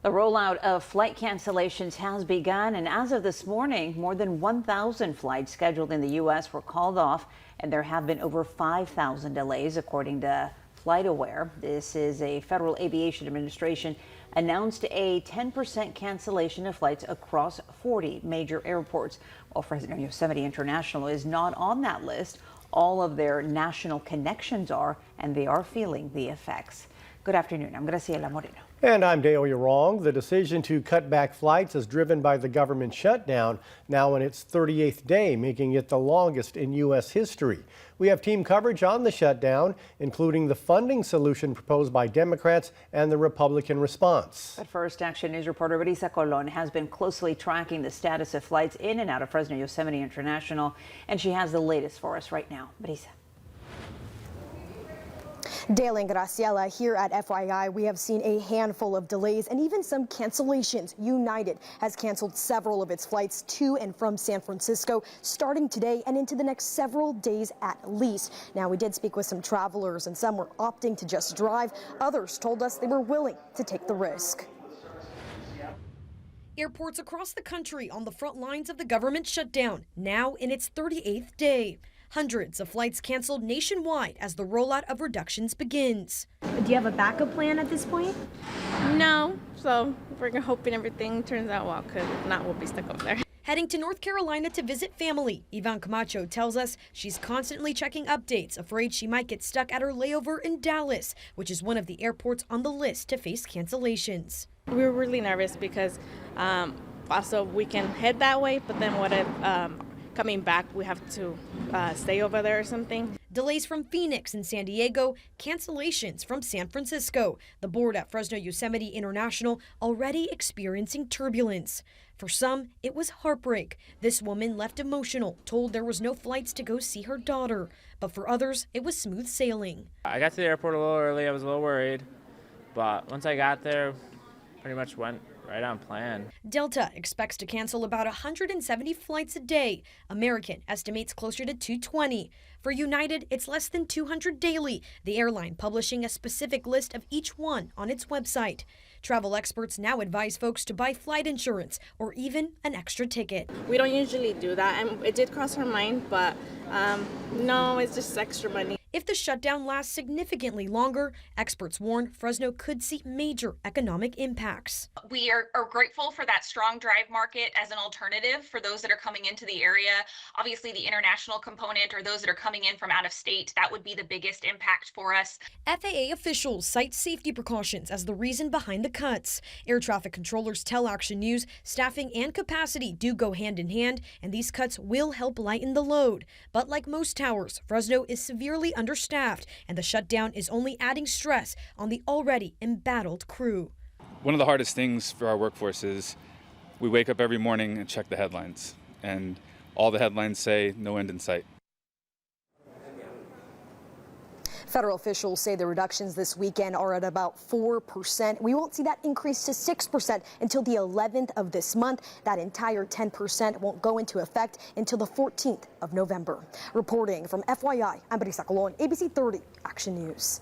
The rollout of flight cancellations has begun, and as of this morning, more than 1,000 flights scheduled in the U.S. were called off, and there have been over 5,000 delays, according to FlightAware. This is a Federal Aviation Administration announced a 10% cancellation of flights across 40 major airports. While Fresno Yosemite International is not on that list, all of their national connections are, and they are feeling the effects. Good afternoon. I'm Graciela Moreno. And I'm Dale Wrong. The decision to cut back flights is driven by the government shutdown, now in its 38th day, making it the longest in U.S. history. We have team coverage on the shutdown, including the funding solution proposed by Democrats and the Republican response. But first, Action News reporter Brisa Colon has been closely tracking the status of flights in and out of Fresno Yosemite International, and she has the latest for us right now. Brisa. Dale and Graciela, here at FYI, we have seen a handful of delays and even some cancellations. United has canceled several of its flights to and from San Francisco starting today and into the next several days at least. Now, we did speak with some travelers, and some were opting to just drive. Others told us they were willing to take the risk. Airports across the country on the front lines of the government shutdown, now in its 38th day. Hundreds of flights canceled nationwide as the rollout of reductions begins. Do you have a backup plan at this point? No, so we're hoping everything turns out well, because if not, we'll be stuck over there. Heading to North Carolina to visit family, Yvonne Camacho tells us she's constantly checking updates, afraid she might get stuck at her layover in Dallas, which is one of the airports on the list to face cancellations. We were really nervous because also we can head that way, but then what if coming back we have to stay over there or something. Delays from Phoenix and San Diego, cancellations from San Francisco. The board at Fresno Yosemite International already experiencing turbulence. For some, it was heartbreak. This woman left emotional, told there was no flights to go see her daughter. But for others, it was smooth sailing. I got to the airport a little early. I was a little worried, but once I got there, pretty much went right on plan. Delta expects to cancel about 170 flights a day. American estimates closer to 220. For United, it's less than 200 daily, the airline publishing a specific list of each one on its website. Travel experts now advise folks to buy flight insurance or even an extra ticket. We don't usually do that, and it did cross our mind, but no, it's just extra money. If the shutdown lasts significantly longer, experts warn Fresno could see major economic impacts. We are grateful for that strong drive market as an alternative for those that are coming into the area. Obviously, the international component or those that are coming in from out of state, that would be the biggest impact for us. FAA officials cite safety precautions as the reason behind the cuts. Air traffic controllers tell Action News staffing and capacity do go hand in hand, and these cuts will help lighten the load. But like most towers, Fresno is severely understaffed, and the shutdown is only adding stress on the already embattled crew. One of the hardest things for our workforce is we wake up every morning and check the headlines, and all the headlines say no end in sight. Federal officials say the reductions this weekend are at about 4%. We won't see that increase to 6% until the 11th of this month. That entire 10% won't go into effect until the 14th of November. Reporting from FYI, I'm Brisa Colon, ABC 30 Action News.